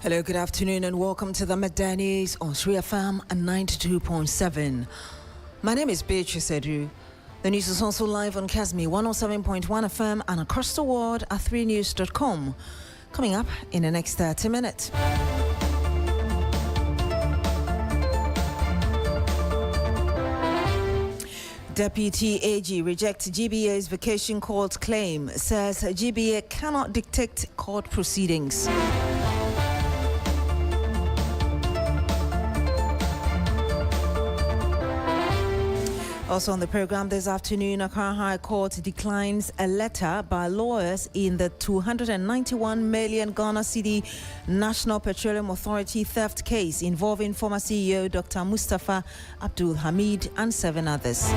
Hello, good afternoon, and welcome to the Midday News on 3FM and 92.7. My name is Beatrice Adu. The news is also live on Casmi 107.1 FM and across the world at 3news.com. Coming up in the next 30 minutes. Deputy AG rejects GBA's vacation court claim, says GBA cannot dictate court proceedings. Also on the program this afternoon, Accra High Court declines a letter by lawyers in the 291 million Ghana cedi National Petroleum Authority theft case involving former CEO Dr. Mustafa Abdul Hamid and 7 others.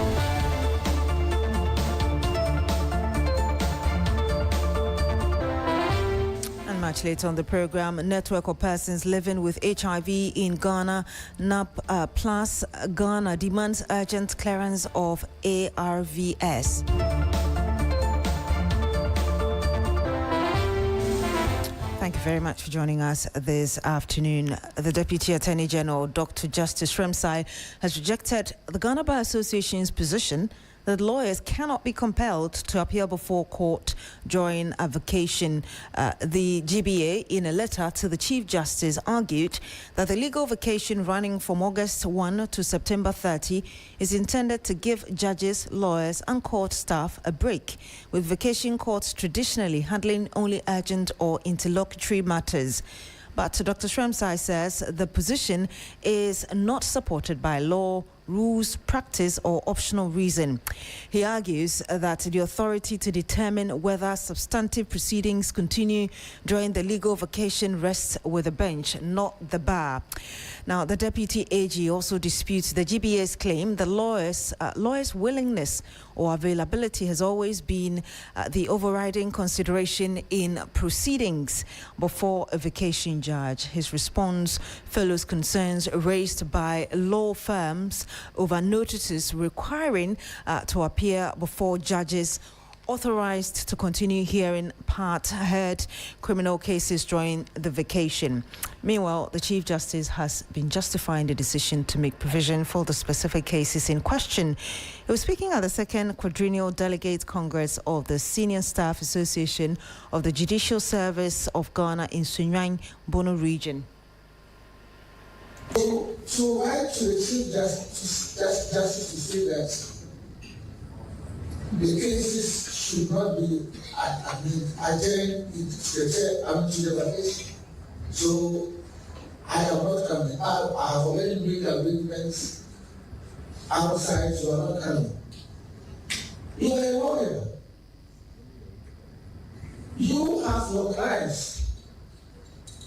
Much later on the program, network of persons living with HIV in Ghana, NAP Plus Ghana demands urgent clearance of ARVS. Thank you very much for joining us this afternoon. The Deputy Attorney General, Dr. Justice Remsai, has rejected the Ghana Bar Association's position that lawyers cannot be compelled to appear before court during a vacation. The GBA, in a letter to the Chief Justice, argued that the legal vacation running from August 1 to September 30 is intended to give judges, lawyers and court staff a break, with vacation courts traditionally handling only urgent or interlocutory matters. But Dr. Shremsai says the position is not supported by law, rules, practice or optional reason. He argues that the authority to determine whether substantive proceedings continue during the legal vacation rests with the bench, not the bar. Now, the Deputy AG also disputes the GBA's claim that lawyers' willingness or availability has always been the overriding consideration in proceedings before a vacation judge. His response follows concerns raised by law firms over notices requiring to appear before judges authorized to continue hearing part-heard criminal cases during the vacation. Meanwhile, the Chief Justice has been justifying the decision to make provision for the specific cases in question. He was speaking at the second quadrennial Delegate Congress of the Senior Staff Association of the Judicial Service of Ghana in Sunyang, Bono region. So write to the Chief Justice to say that the cases should not be adjourned to the vacation. So I am not coming. I have already made arrangements outside, so I'm not coming. You are a lawyer. You have your clients.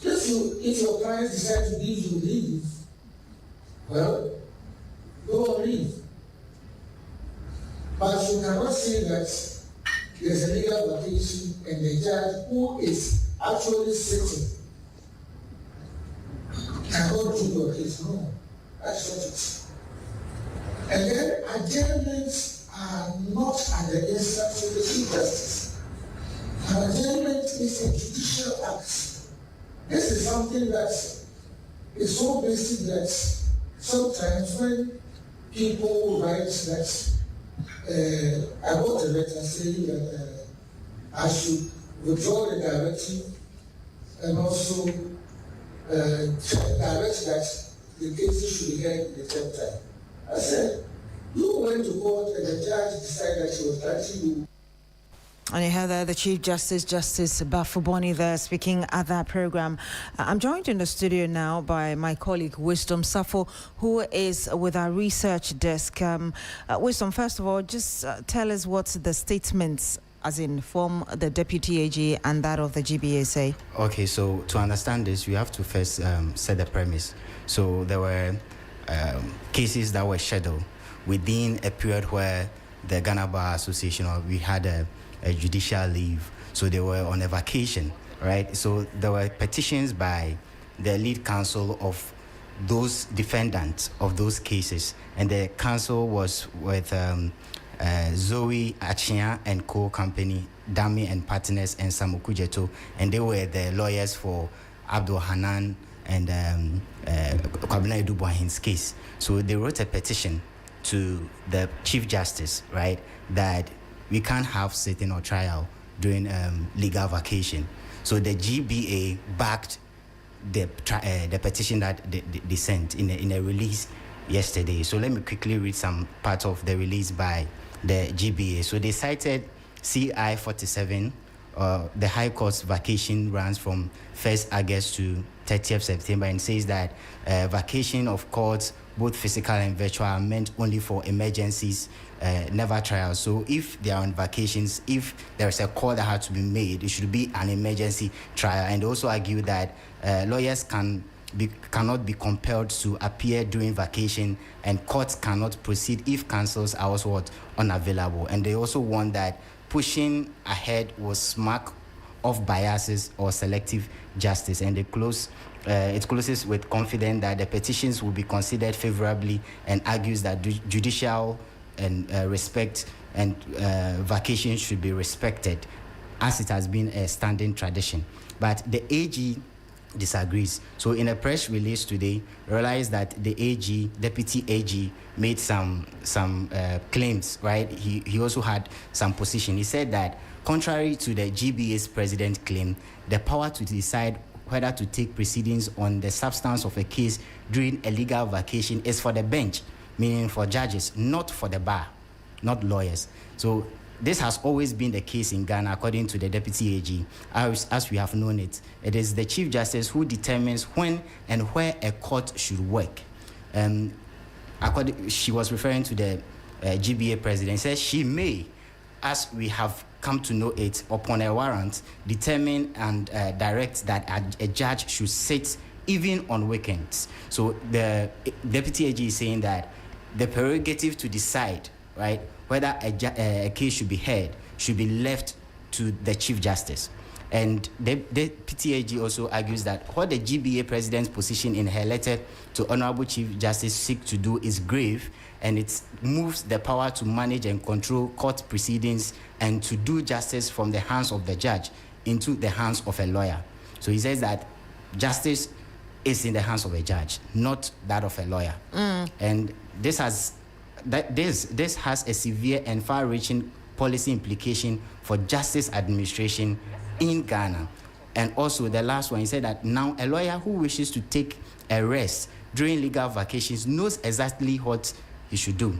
If your clients decide to leave, you leave. Well, go on leave. But you cannot say that there's a legal vacation and the judge who is actually sitting cannot do your case. No, that's not it. And then adjournments are not at the instance of the Chief Justice. An adjournment is a judicial act. This is something that is so basic that sometimes when people write that I got a letter saying that I should withdraw the directive and also direct that the cases should be heard the third time. I said, you went to court and the judge decided that she was granting you. And you heard there the Chief Justice, Justice Bafuboni there speaking at that program. I'm joined in the studio now by my colleague Wisdom Safo, who is with our research desk. Wisdom, first of all, just tell us what the statements, as in from the Deputy AG and that of the GBA say. Okay, so to understand this, we have to first set the premise. So there were cases that were scheduled within a period where the Ghana Bar Association, or we had a judicial leave, so they were on a vacation, right? So there were petitions by the lead counsel of those defendants of those cases, and the counsel was with Zoe Achia and Co. Company, Dami and Partners, and Samuku Jeto, and they were the lawyers for Abdul Hanan and Kwabena Edubuahin's case. So they wrote a petition to the Chief Justice, right, that we can't have sitting or trial during legal vacation. So the GBA backed the petition that they sent in a release yesterday. So let me quickly read some part of the release by the GBA. So they cited CI 47. The High Court's vacation runs from 1st August to 30th September, and says that vacation of courts, both physical and virtual, are meant only for emergencies, never trials. So if they are on vacations, if there is a call that has to be made, it should be an emergency trial. And they also argue that lawyers cannot be compelled to appear during vacation, and courts cannot proceed if counsels are also unavailable. And they also want that pushing ahead will smack of biases or selective justice. And it closes with confidence that the petitions will be considered favorably, and argues that judicial and respect and vacation should be respected, as it has been a standing tradition. But the AG disagrees. So in a press release today, realized that the AG, Deputy AG, made some claims, right? He also had some position. He said that contrary to the GBA's president claim, the power to decide whether to take proceedings on the substance of a case during a legal vacation is for the bench, meaning for judges, not for the bar, not lawyers. So this has always been the case in Ghana, according to the Deputy AG. As we have known it, it is the Chief Justice who determines when and where a court should work. She was referring to the GBA president, says she may, as we have come to know it, upon a warrant, determine and direct that a judge should sit even on weekends. So the Deputy AG is saying that the prerogative to decide, right, whether a case should be heard should be left to the Chief Justice. And the PTAG also argues that what the GBA president's position in her letter to Honorable Chief Justice seek to do is grave, and it moves the power to manage and control court proceedings and to do justice from the hands of the judge into the hands of a lawyer. So he says that justice is in the hands of a judge, not that of a lawyer. And this has a severe and far-reaching policy implication for justice administration in Ghana. And also the last one, he said that now a lawyer who wishes to take a rest during legal vacations knows exactly what he should do.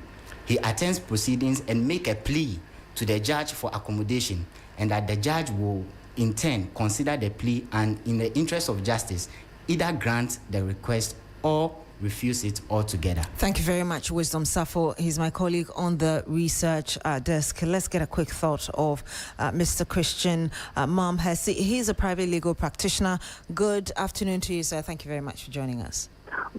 He attends proceedings and make a plea to the judge for accommodation, and that the judge will in turn consider the plea and, in the interest of justice, either grant the request or refuse it altogether. Thank you very much, Wisdom Safo. He's my colleague on the research desk. Let's get a quick thought of Mr. Christian Mamhesi. He's a private legal practitioner. Good afternoon to you, sir. Thank you very much for joining us.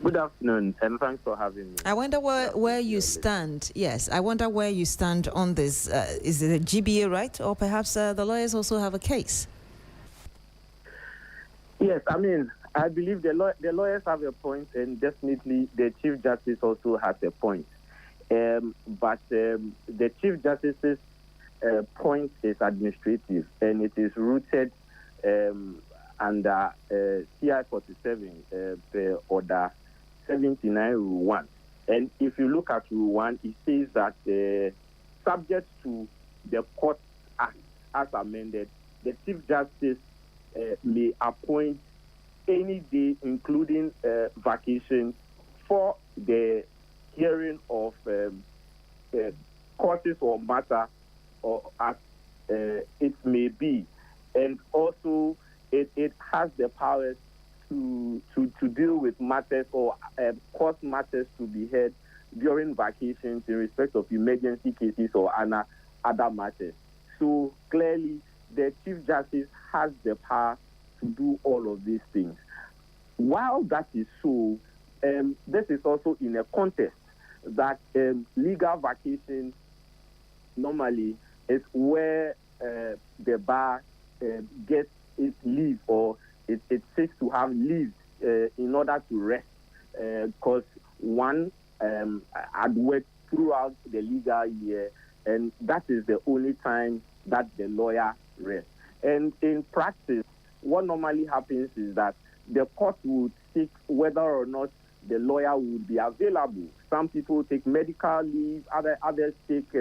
Good afternoon, and thanks for having me. I wonder where you stand. Yes, I wonder where you stand on this. Is it a GBA right, or perhaps the lawyers also have a case? Yes, I mean, I believe the lawyers have a point, and definitely the Chief Justice also has a point. But the Chief Justice's point is administrative, and it is rooted under CI 47 Order 79 Rule 1. And if you look at Rule 1, it says that subject to the Court Act as amended, the Chief Justice may appoint any day, including vacation, for the hearing of causes or matter, or as it may be. And also, it has the powers to deal with matters or cause matters to be heard during vacations in respect of emergency cases or other matters. So clearly, the Chief Justice has the power to do all of these things. While that is so, this is also in a context that legal vacation normally is where the bar gets its leave, or it seeks to have leave in order to rest, because one had worked throughout the legal year, and that is the only time that the lawyer rests. And in practice, what normally happens is that the court would seek whether or not the lawyer would be available. Some people take medical leave, others take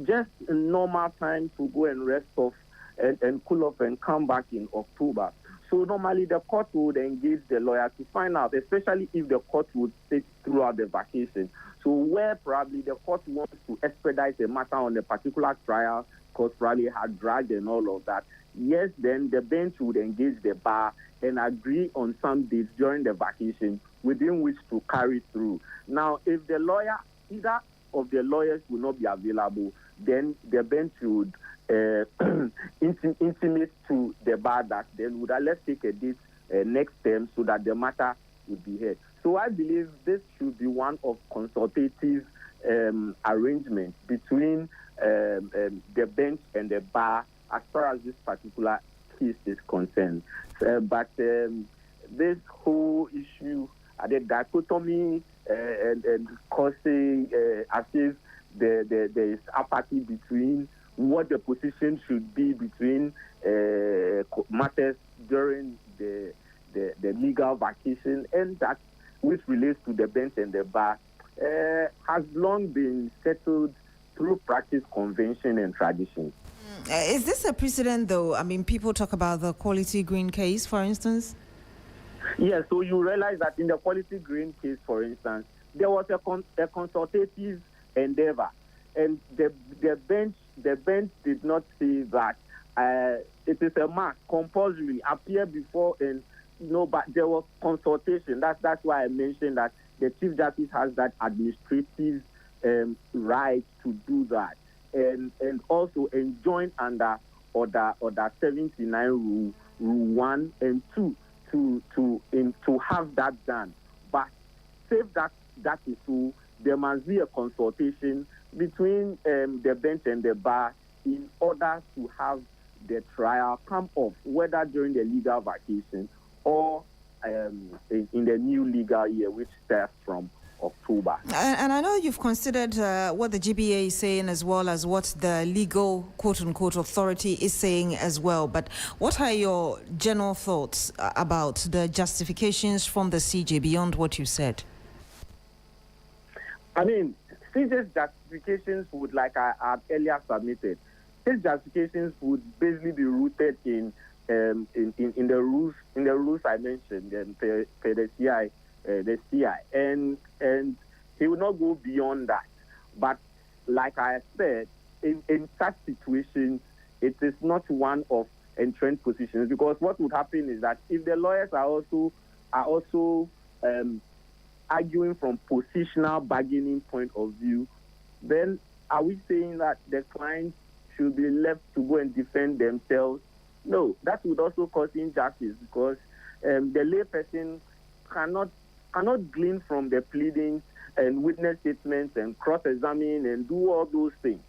just normal time to go and rest off and cool off and come back in October. So normally the court would engage the lawyer to find out, especially if the court would sit throughout the vacation. So where probably the court wants to expedite the matter on a particular trial, because probably had dragged and all of that, yes, then the bench would engage the bar and agree on some dates during the vacation within which to carry through. Now, if the lawyer, either of the lawyers will not be available, then the bench would intimate to the bar that then would let's take a date next term so that the matter would be heard. So I believe this should be one of consultative arrangements between the bench and the bar as far as this particular case is concerned. But this whole issue, the dichotomy and causing as if there is apathy between what the position should be between matters during the legal vacation and that which relates to the bench and the bar has long been settled through practice, convention, and tradition. Is this a precedent, though? I mean, people talk about the Quality Green case, for instance. Yeah, so you realize that in the Quality Green case, for instance, there was a consultative endeavor, and the bench did not say that it is a must compulsory appear before and but there was consultation. That's why I mentioned that the Chief Justice has that administrative right to do that, and also enjoin under Order 79 Rule 1 and 2 to have that done. But save that is so, there must be a consultation between the bench and the bar in order to have the trial come off, whether during the legal vacation or in the new legal year, which starts from October. And I know you've considered what the GBA is saying as well as what the legal quote-unquote authority is saying as well. But what are your general thoughts about the justifications from the CJ beyond what you said? I mean, CJ's justifications would, like I had earlier submitted, his justifications would basically be rooted in the rules I mentioned, per the CI, and he will not go beyond that. But like I said, in such situations, it is not one of entrenched positions, because what would happen is that if the lawyers are also arguing from positional bargaining point of view, then are we saying that the clients should be left to go and defend themselves? No, that would also cause injustice, because the layperson cannot glean from the pleadings and witness statements and cross-examine and do all those things.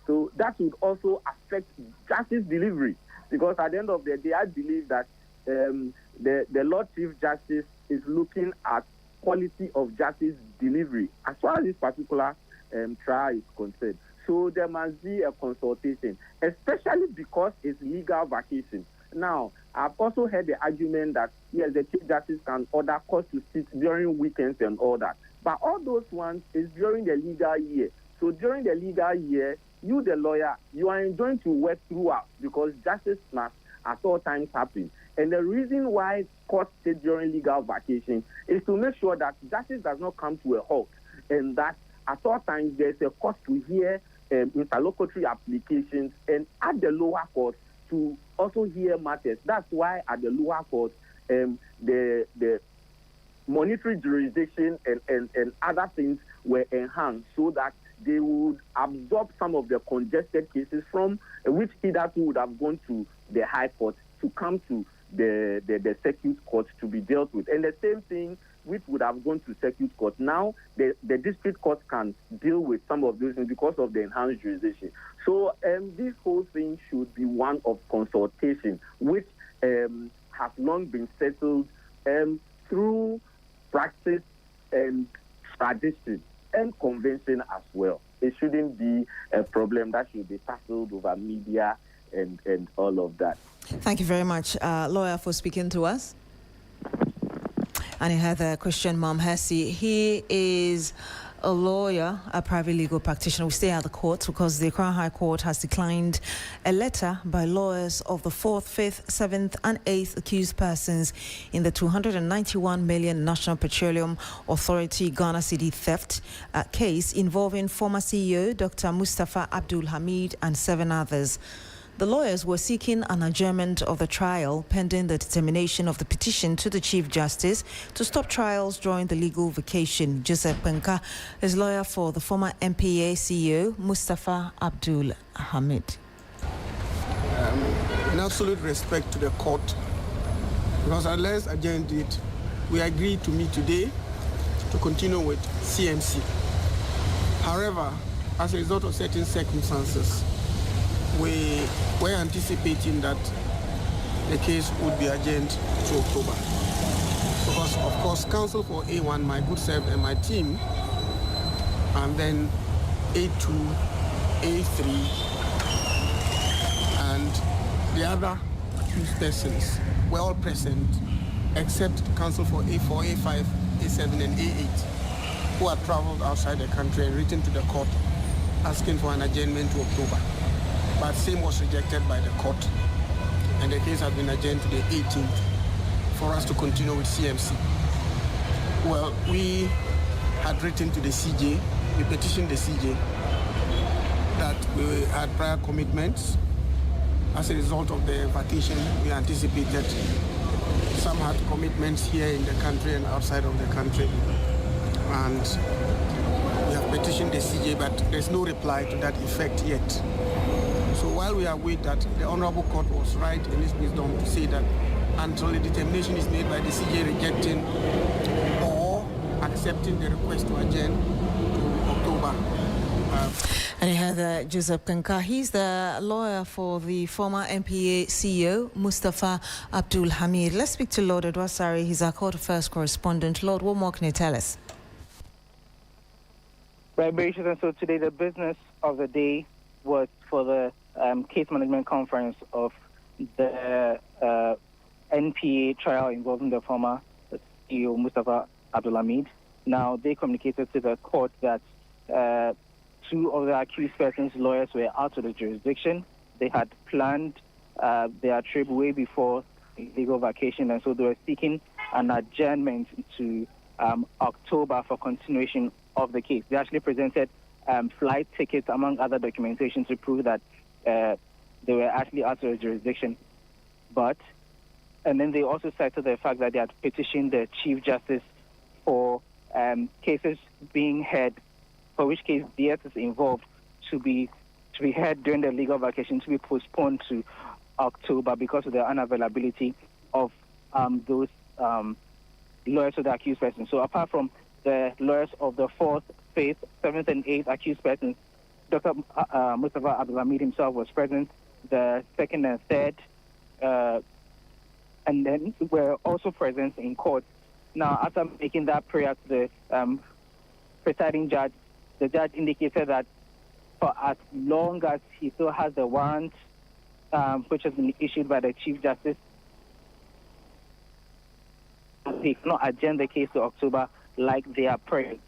So that would also affect justice delivery, because at the end of the day, I believe that the Lord Chief Justice is looking at quality of justice delivery as far as this particular trial is concerned. So there must be a consultation, especially because it's legal vacation. Now, I've also heard the argument that, yes, the Chief Justice can order courts to sit during weekends and all that. But all those ones is during the legal year. So during the legal year, you, the lawyer, you are enjoined to work throughout, because justice must at all times happen. And the reason why courts sit during legal vacation is to make sure that justice does not come to a halt, and that at all times there's a court to hear interlocutory applications, and at the lower court to also hear matters. That's why at the lower court, the monetary jurisdiction and other things were enhanced so that they would absorb some of the congested cases from which hitherto would have gone to the high court to come to the circuit court to be dealt with. And the same thing which would have gone to circuit court. Now, the district court can deal with some of those things because of the enhanced jurisdiction. So this whole thing should be one of consultation, which has long been settled through practice and tradition and convention as well. It shouldn't be a problem that should be tackled over media and all of that. Thank you very much, lawyer, for speaking to us. And you had Christian Mamhesi. He is a lawyer, a private legal practitioner. We stay at the court because the Crown High Court has declined a letter by lawyers of the 4th, 5th, 7th and 8th accused persons in the 291 million National Petroleum Authority Ghana Cedi theft case involving former CEO Dr. Mustafa Abdul Hamid and 7 others. The lawyers were seeking an adjournment of the trial pending the determination of the petition to the Chief Justice to stop trials during the legal vacation. Joseph Penka is lawyer for the former MPA CEO Mustafa Abdul Hamid. In absolute respect to the court, because unless adjourned it, we agreed to meet today to continue with CMC. However, as a result of certain circumstances, we were anticipating that the case would be adjourned to October. Because, of course, counsel for A1, my good self and my team, and then A2, A3, and the other accused persons were all present, except counsel for A4, A5, A7, and A8, who had traveled outside the country and written to the court asking for an adjournment to October. But same was rejected by the court, and the case has been adjourned to the 18th for us to continue with CMC. Well, we had written to the CJ, we petitioned the CJ that we had prior commitments. As a result of the vacation, we anticipated some had commitments here in the country and outside of the country. And we have petitioned the CJ, but there's no reply to that effect yet. So while we await that, the Honorable Court was right in its wisdom to say that until the determination is made by the CJ rejecting or accepting the request to adjourn to October. And you had Joseph Kanka. He's the lawyer for the former MPA CEO, Mustafa Abdul Hamid. Let's speak to Lord Edwasari. He's our Court Affairs correspondent. Lord, what more can you tell us? Right, Beatrice, and so today the business of the day was for the case management conference of the NPA trial involving the former CEO Mustafa Abdul Hamid. Now, they communicated to the court that 2 of the accused persons' lawyers were out of the jurisdiction. They had planned their trip way before the legal vacation, and so they were seeking an adjournment to October for continuation of the case. They actually presented flight tickets, among other documentation, to prove that they were actually out of the jurisdiction. And then they also cited the fact that they had petitioned the Chief Justice for cases being heard, for which case DS is involved, to be heard during the legal vacation, to be postponed to October because of the unavailability of those lawyers of the accused persons. So apart from the lawyers of the 4th, 5th, 7th, and 8th accused persons, Dr. Mustafa Abdul Hamid himself was present, the 2nd and 3rd, and then were also present in court. Now, after making that prayer to the presiding judge, the judge indicated that for as long as he still has the warrant, which has been issued by the Chief Justice, he cannot adjourn the case to October like they are praying.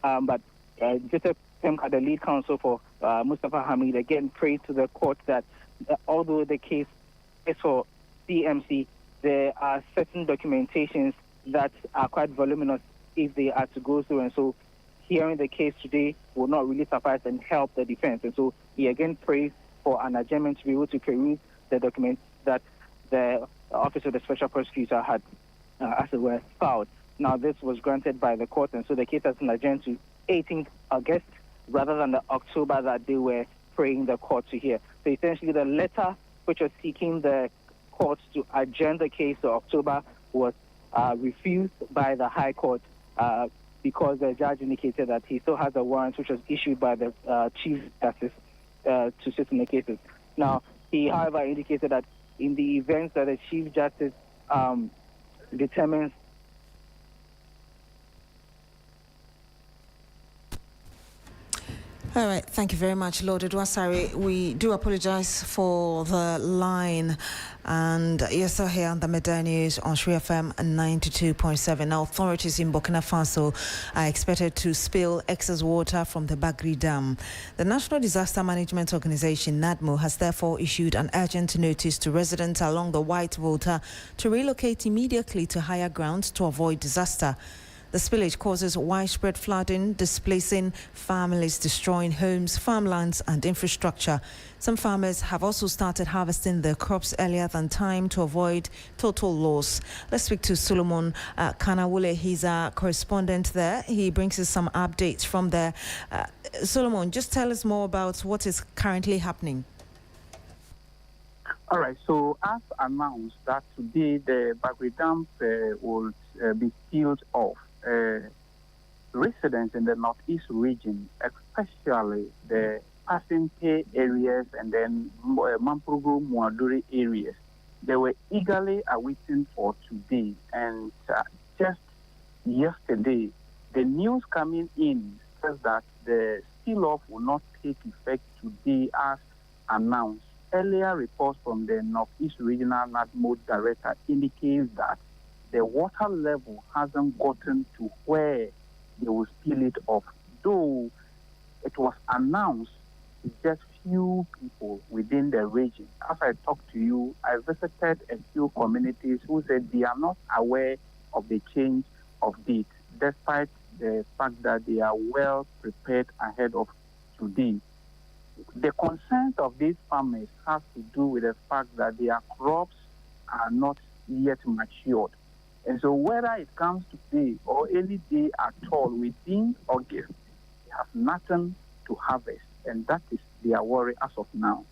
But Joseph Pemka, the lead counsel for Mustafa Hamid, again prayed to the court that although the case is for CMC, there are certain documentations that are quite voluminous if they are to go through, and so hearing the case today will not really suffice and help the defense. And so he again prays for an adjournment to be able to peruse the documents that the Office of the Special Prosecutor had, as it were, filed. Now, this was granted by the court, and so the case has been adjourned to 18th August rather than the October that they were praying the court to hear. So essentially, the letter which was seeking the court to adjourn the case to October was refused by the High Court because the judge indicated that he still has a warrant which was issued by the Chief Justice to sit in the cases. Now, he, however, indicated that in the event that the Chief Justice determines All right, thank you very much, Lord Edwasari. We do apologize for the line, and you're still here on the Midday News on Shri FM 92.7. Now, authorities in Burkina Faso are expected to spill excess water from the Bagri Dam. The National Disaster Management Organization, NADMO, has therefore issued an urgent notice to residents along the White Volta to relocate immediately to higher grounds to avoid disaster. The spillage causes widespread flooding, displacing families, destroying homes, farmlands and infrastructure. Some farmers have also started harvesting their crops earlier than time to avoid total loss. Let's speak to Solomon Kanawule. He's our correspondent there. He brings us some updates from there. Solomon, just tell us more about what is currently happening. All right, so as announced that today the Bagri Dam will be sealed off, residents in the northeast region, especially the Asimpe areas and then Mampurugu, Muaduri areas, they were eagerly awaiting for today. And just yesterday, the news coming in says that the seal-off will not take effect today as announced. Earlier reports from the Northeast Regional NADMO Director indicates that the water level hasn't gotten to where they will spill it off, though it was announced to just few people within the region. As I talked to you, I visited a few communities who said they are not aware of the change of date, despite the fact that they are well prepared ahead of today. The concerns of these farmers have to do with the fact that their crops are not yet matured. And so whether it comes today or any day at all within August, they have nothing to harvest. And that is their worry as of now.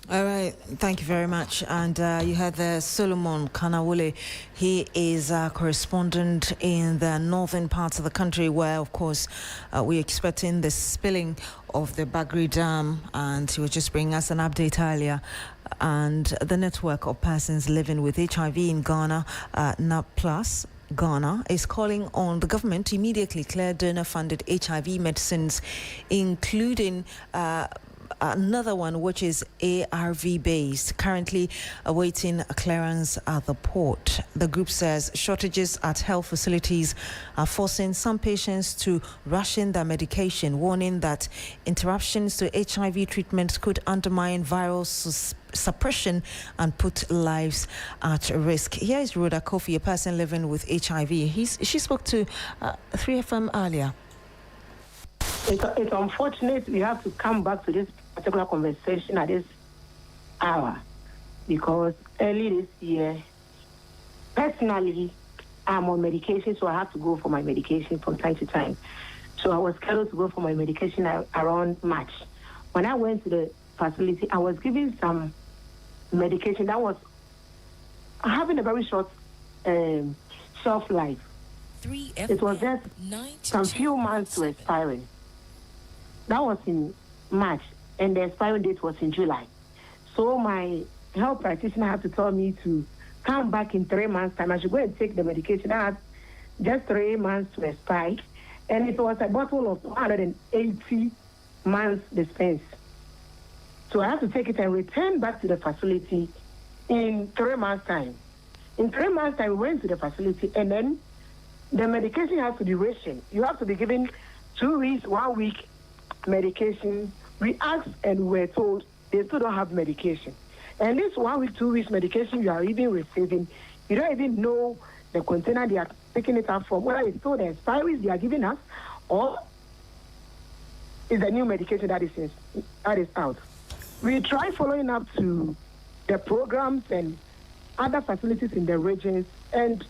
All right, thank you very much. And you had the Solomon Kanawule. He is a correspondent in the northern parts of the country where, of course, we're expecting the spilling of the Bagri Dam. And he was just bringing us an update earlier. And the network of persons living with HIV in Ghana, NAPLUS Ghana, is calling on the government to immediately clear donor-funded HIV medicines, including another one which is ARV based, currently awaiting a clearance at the port. The group says shortages at health facilities are forcing some patients to ration their medication, warning that interruptions to HIV treatments could undermine viral suppression and put lives at risk. Here is Rhoda Kofi, a person living with HIV. She spoke to 3FM earlier. It's unfortunate we have to come back to this particular conversation at this hour, because early this year, personally, I'm on medication, so I have to go for my medication from time to time. So I was scheduled to go for my medication around March. When I went to the facility, I was given some medication that was having a very short shelf life. It was just some few months to expiring. That was in March, and the expiry date was in July. So my health practitioner had to tell me to come back in 3 months' time. I should go and take the medication. I had just 3 months to expire, and it was a bottle of 180 months dispense. So I have to take it and return back to the facility in 3 months' time. In 3 months' time, we went to the facility, and then the medication has to be rationed. You have to be given 2 weeks, 1 week medication. We asked and we were told they still don't have medication. And this 1 week, 2 weeks medication you are even receiving, you don't even know the container they are taking it out from, whether it's still the expiries they are giving us or is the new medication that is out. We try following up to the programs and other facilities in the regions, and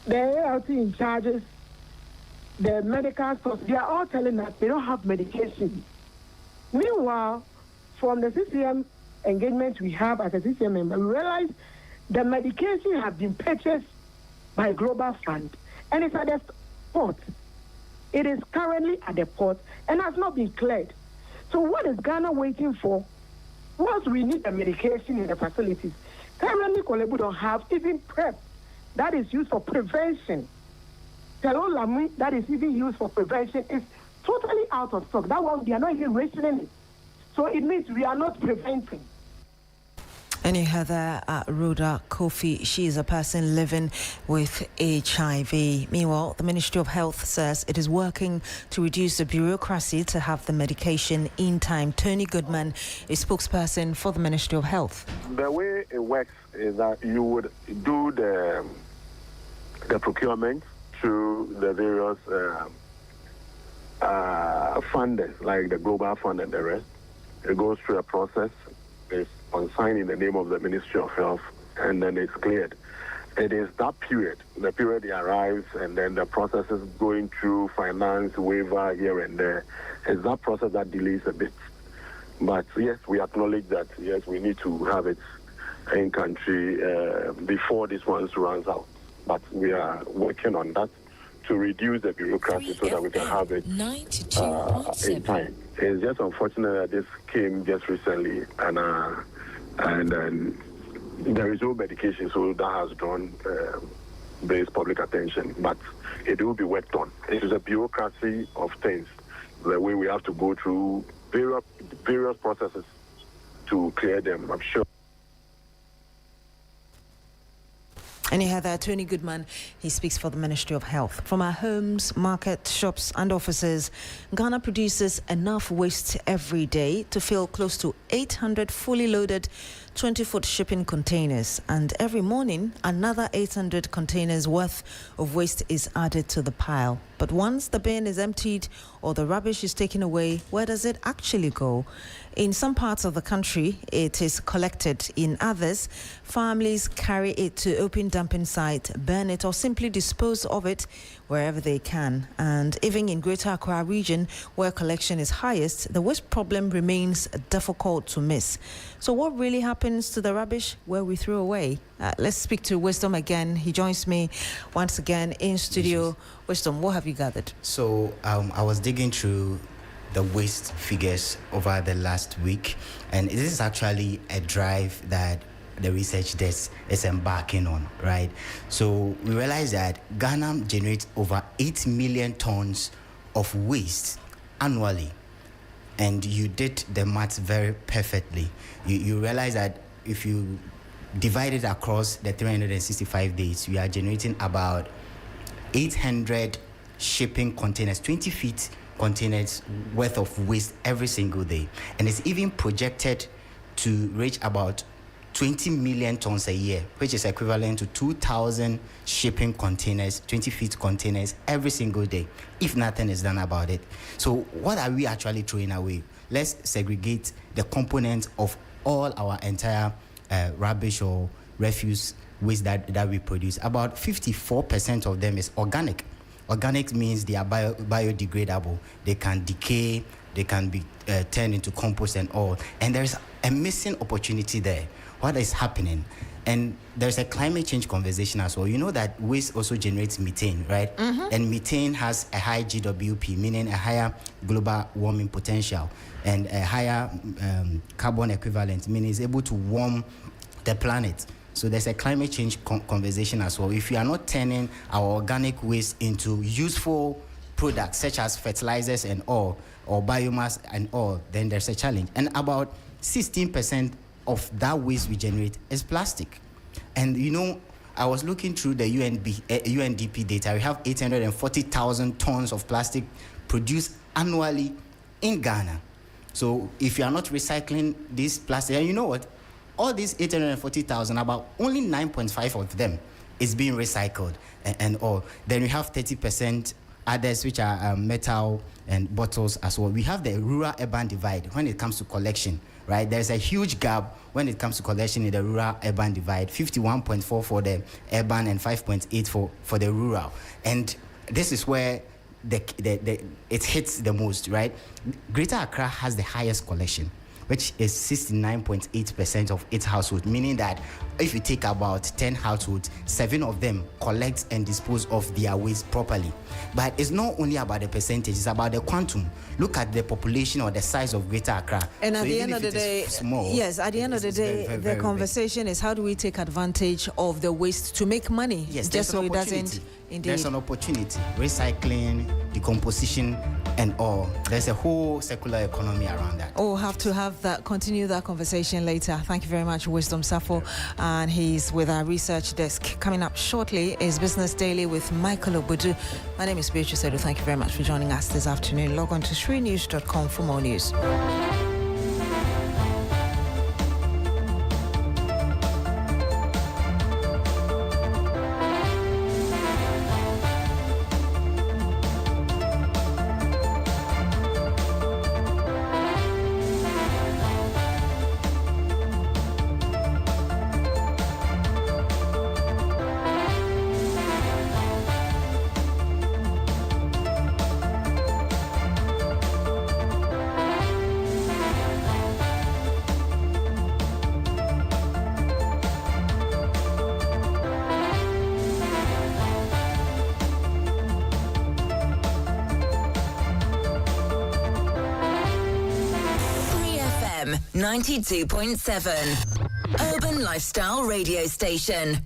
the ALT in charges, the medical stores, they are all telling us they don't have medication. Meanwhile, from the CCM engagement we have as a CCM member, we realize the medication has been purchased by Global Fund, and it's at the port. It is currently at the port and has not been cleared. So what is Ghana waiting for? Once we need the medication in the facilities, currently Kolebu don't have even PrEP that is used for prevention. Telolami that is even used for prevention is totally out of stock. That one, they are not even rationing it. So it means we are not preventing. And you heard there Rhoda Kofi. She is a person living with HIV. Meanwhile, the Ministry of Health says it is working to reduce the bureaucracy to have the medication in time. Tony Goodman is spokesperson for the Ministry of Health. The way it works is that you would do the procurement through the various funders, like the Global Fund and the rest. It goes through a process. It's consigned in the name of the Ministry of Health, and then it's cleared. It is that period, the period it arrives, and then the process is going through finance, waiver here and there. It's that process that delays a bit. But yes, we acknowledge that, yes, we need to have it in country before this one runs out. But we are working on that to reduce the bureaucracy so that we can have it in time. It's just unfortunate that this came just recently, and there is no medication, so that has drawn base public attention. But it will be worked on. It is a bureaucracy of things, the way we have to go through various processes to clear them, I'm sure. And you heard that Tony Goodman, he speaks for the Ministry of Health. From our homes, markets, shops and offices, Ghana produces enough waste every day to fill close to 800 fully loaded 20-foot shipping containers. And every morning, another 800 containers worth of waste is added to the pile. But once the bin is emptied or the rubbish is taken away, where does it actually go? In some parts of the country, it is collected. In others, families carry it to open dumping site, burn it, or simply dispose of it wherever they can. And even in Greater Accra region, where collection is highest, the waste problem remains difficult to miss. So what really happens to the rubbish where we throw away? Let's speak to Wisdom again. He joins me once again in studio. Wisdom, what have you gathered? So I was digging through the waste figures over the last week, and this is actually a drive that the research desk is embarking on, right? So we realized that Ghana generates over 8 million tons of waste annually, and you did the math very perfectly. You realize that if you divide it across the 365 days, we are generating about 800 shipping containers, 20 feet containers worth of waste every single day. And it's even projected to reach about 20 million tons a year, which is equivalent to 2,000 shipping containers, 20 feet containers every single day, if nothing is done about it. So what are we actually throwing away? Let's segregate the components of all our entire rubbish or refuse waste that we produce. About 54% of them is organic. Organic means they are biodegradable. They can decay, they can be turned into compost and all. And there's a missing opportunity there. What is happening? And there's a climate change conversation as well. You know that waste also generates methane, right? Mm-hmm. And methane has a high GWP, meaning a higher global warming potential, and a higher carbon equivalent, meaning it's able to warm the planet. So there's a climate change conversation as well. If we are not turning our organic waste into useful products such as fertilizers and all, or biomass and all, then there's a challenge. And about 16% of that waste we generate is plastic. And you know, I was looking through the UNDP data. We have 840,000 tons of plastic produced annually in Ghana. So if you are not recycling this plastic, and you know what? All these 840,000, about only 9.5 of them is being recycled and all. Then we have 30% others, which are metal and bottles as well. We have the rural-urban divide when it comes to collection, right? There's a huge gap when it comes to collection in the rural-urban divide, 51.4 for the urban and 5.8 for the rural. And this is where it hits the most, right? Greater Accra has the highest collection, which is 69.8% of its households, meaning that if you take about 10 households, 7 of them collect and dispose of their waste properly. But it's not only about the percentage, it's about the quantum. Look at the population or the size of Greater Accra. And at the end of the day, the conversation is how do we take advantage of the waste to make money? Yes, just so it doesn't Indeed. There's an opportunity, recycling, decomposition, and all. There's a whole circular economy around that. We'll have to continue that conversation later. Thank you very much, Wisdom Safo. And he's with our research desk. Coming up shortly is Business Daily with Michael Obudu. My name is Beatrice Adu. Thank you very much for joining us this afternoon. Log on to shrinews.com for more news. FM 92.7 Urban Lifestyle Radio Station.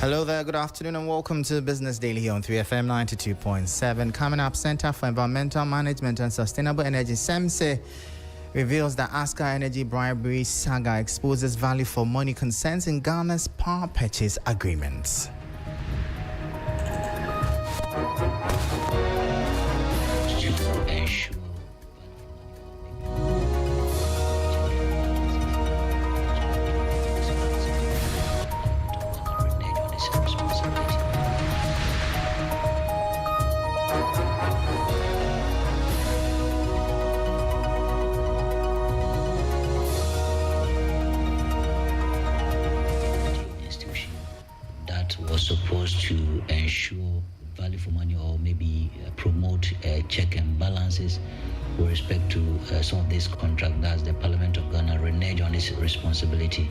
Hello there, good afternoon and welcome to Business Daily here on 3FM 92.7. Coming up, Center for Environmental Management and Sustainable Energy, SSNIT, reveals that ASCA Energy bribery saga exposes value for money concerns in Ghana's power purchase agreements. Was supposed to ensure value for money or maybe promote check and balances with respect to some of these contracts. That's the Parliament of Ghana reneged on its responsibility.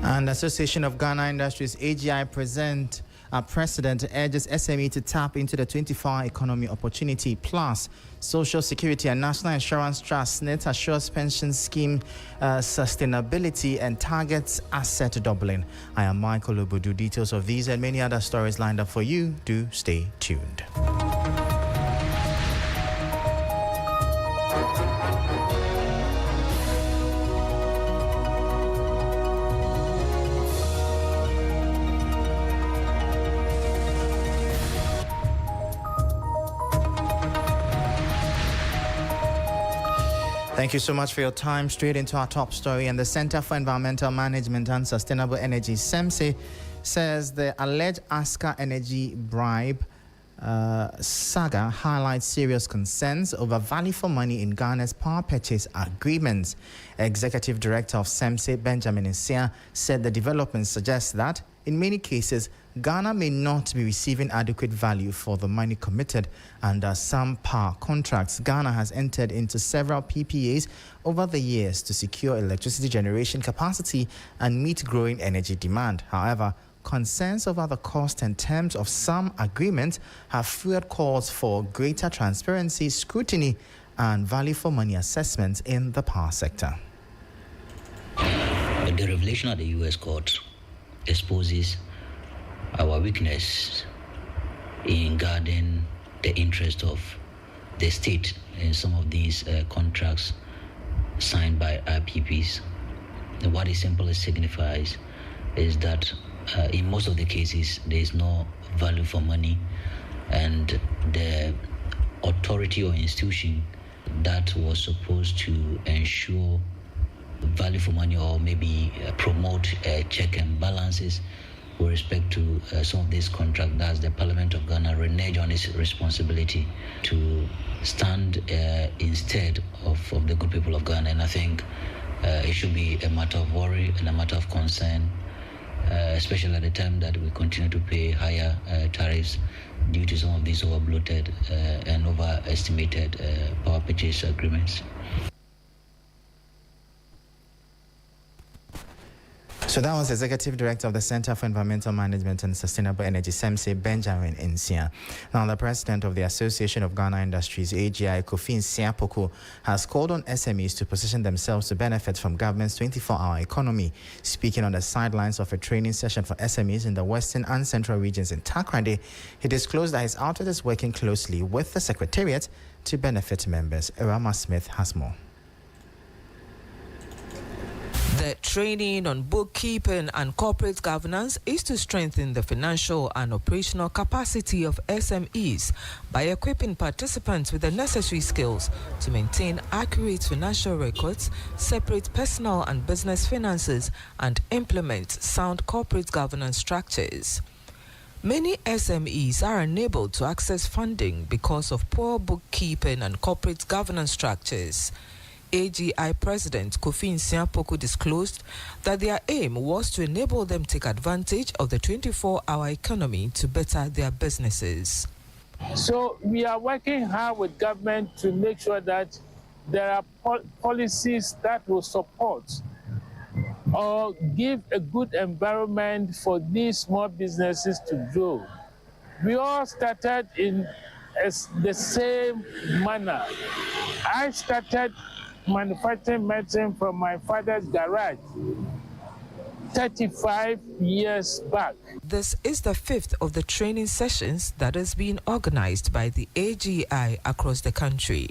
And Association of Ghana Industries AGI president urges SME to tap into the 24-hour economy opportunity. Plus, Social Security and National Insurance Trust SSNIT assures pension scheme sustainability and targets asset doubling. I am Michael Obudu. Details of these and many other stories lined up for you. Do stay tuned. Thank you so much for your time. Straight into our top story. And the Center for Environmental Management and Sustainable Energy, SSNIT, says the alleged ASCA Energy bribe saga highlights serious concerns over value for money in Ghana's power purchase agreements. Executive Director of SSNIT, Benjamin Isia, said the developments suggest that in many cases, Ghana may not be receiving adequate value for the money committed under some power contracts. Ghana has entered into several PPAs over the years to secure electricity generation capacity and meet growing energy demand. However, concerns over the cost and terms of some agreements have fueled calls for greater transparency, scrutiny, and value for money assessments in the power sector. The revelation of the U.S. court exposes our weakness in guarding the interest of the state in some of these contracts signed by IPPs. And what it simply signifies is that in most of the cases there is no value for money, and the authority or institution that was supposed to ensure value for money or maybe promote check and balances with respect to some of these contracts, that's the Parliament of Ghana reneged on its responsibility to stand instead of the good people of Ghana. And I think it should be a matter of worry and a matter of concern, especially at the time that we continue to pay higher tariffs due to some of these over-bloated and overestimated power purchase agreements. So So that was Executive Director of the Center for Environmental Management and Sustainable Energy, SSNIT, Benjamin Nsia. Now, the President of the Association of Ghana Industries, AGI, Kofi Nsiapoko, has called on SMEs to position themselves to benefit from government's 24-hour economy. Speaking on the sidelines of a training session for SMEs in the Western and Central regions in Takoradi, he disclosed that his outfit is working closely with the Secretariat to benefit members. Irama Smith has more. The training on bookkeeping and corporate governance is to strengthen the financial and operational capacity of SMEs by equipping participants with the necessary skills to maintain accurate financial records, separate personal and business finances, and implement sound corporate governance structures. Many SMEs are unable to access funding because of poor bookkeeping and corporate governance structures. AGI President Kofi Nsiapoko disclosed that their aim was to enable them take advantage of the 24-hour economy to better their businesses. So we are working hard with government to make sure that there are policies that will support or give a good environment for these small businesses to grow. We all started in the same manner. I started manufacturing medicine from my father's garage 35 years back. This is the fifth of the training sessions that is being organized by the AGI across the country.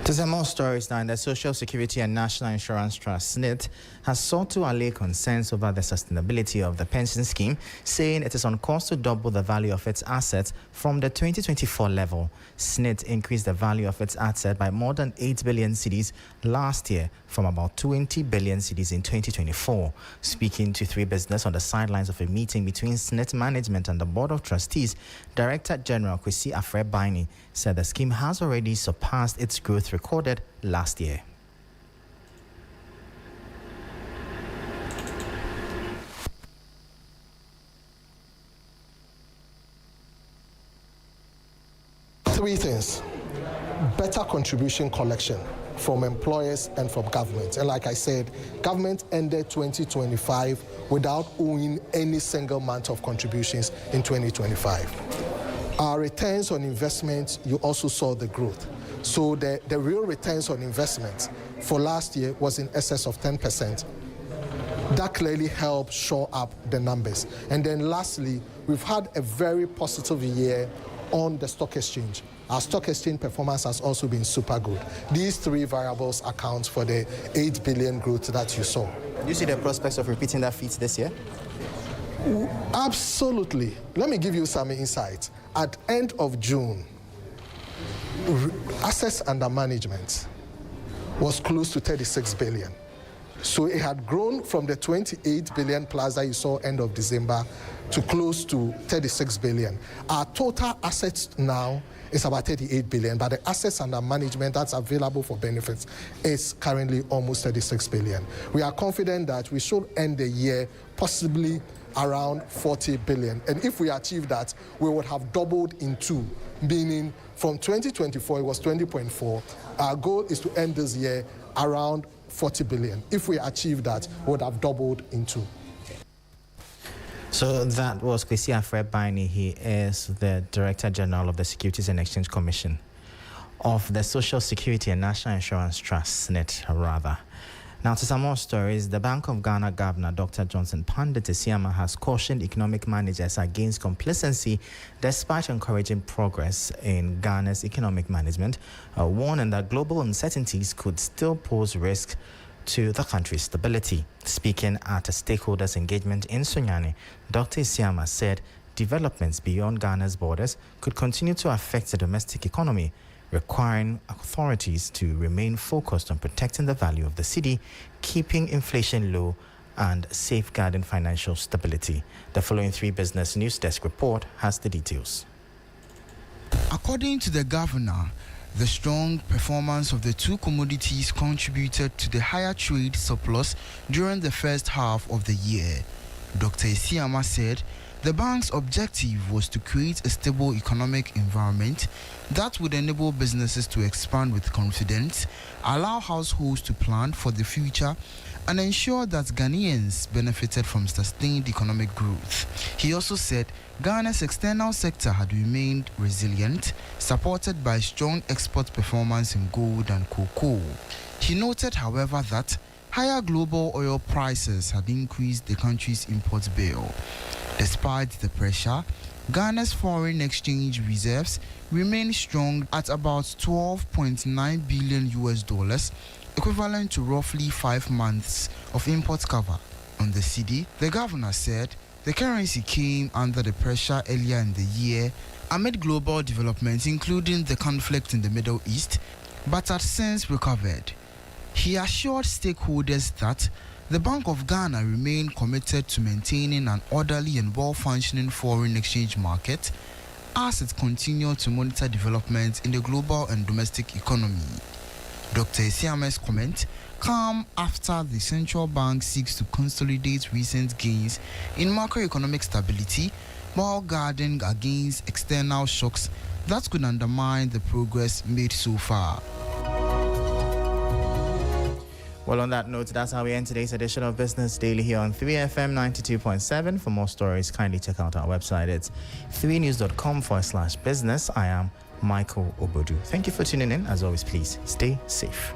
To some more stories now, the Social Security and National Insurance Trust, SSNIT, has sought to allay concerns over the sustainability of the pension scheme, saying it is on course to double the value of its assets from the 2024 level. SSNIT increased the value of its asset by more than 8 billion cedis last year from about 20 billion cedis in 2024. Speaking to 3 Business on the sidelines of a meeting between SSNIT management and the Board of Trustees, Director General Kwesi Afrɛ-Baini said the scheme has already surpassed its growth recorded last year. Three things: better contribution collection from employers and from government. And like I said, government ended 2025 without owing any single month of contributions in 2025. Our returns on investment, you also saw the growth. So the real returns on investment for last year was in excess of 10%. That clearly helped shore up the numbers. And then lastly, we've had a very positive year on the stock exchange. Our stock exchange performance has also been super good. These 3 variables account for the 8 billion growth that you saw. Do you see the prospects of repeating that feat this year? Absolutely. Let me give you some insight. At end of June, assets under management was close to 36 billion. So it had grown from the 28 billion plus that you saw end of December to close to 36 billion. Our total assets now is about 38 billion, but the assets under management that's available for benefits is currently almost 36 billion. We are confident that we should end the year possibly around 40 billion. And if we achieve that, we would have doubled in 2, meaning from 2024, it was 20.4. Our goal is to end this year around 40 billion. If we achieve that, we would have doubled in 2. So that was Kwesi Afrɛ-Baini. He is the Director General of the Securities and Exchange Commission of the Social Security and National Insurance Trust, SSNIT rather. Now to some more stories, the Bank of Ghana Governor Dr. Johnson Pandit Esiama has cautioned economic managers against complacency despite encouraging progress in Ghana's economic management, warning that global uncertainties could still pose risk to the country's stability. Speaking at a stakeholders engagement in Sunyani, Dr. Esiama said developments beyond Ghana's borders could continue to affect the domestic economy, requiring authorities to remain focused on protecting the value of the cedi, keeping inflation low, and safeguarding financial stability. The following 3 Business News Desk report has the details. According to the governor, the strong performance of the 2 commodities contributed to the higher trade surplus during the first half of the year. Dr. Esiama said The bank's objective was to create a stable economic environment that would enable businesses to expand with confidence, allow households to plan for the future, and ensure that Ghanaians benefited from sustained economic growth. He also said Ghana's external sector had remained resilient, supported by strong export performance in gold and cocoa. He noted, however, that higher global oil prices had increased the country's import bill. Despite the pressure, Ghana's foreign exchange reserves remain strong at about $12.9 billion, equivalent to roughly 5 months of import cover. On the cedi, the governor said the currency came under the pressure earlier in the year amid global developments, including the conflict in the Middle East, but had since recovered. He assured stakeholders that the Bank of Ghana remained committed to maintaining an orderly and well-functioning foreign exchange market as it continued to monitor developments in the global and domestic economy. Dr. Esiame's comment come after the central bank seeks to consolidate recent gains in macroeconomic stability while guarding against external shocks that could undermine the progress made so far. Well, on that note, that's how we end today's edition of Business Daily here on 3FM 92.7. For more stories, kindly check out our website. It's 3news.com/business. I am Michael Obodu. Thank you for tuning in. As always, please stay safe.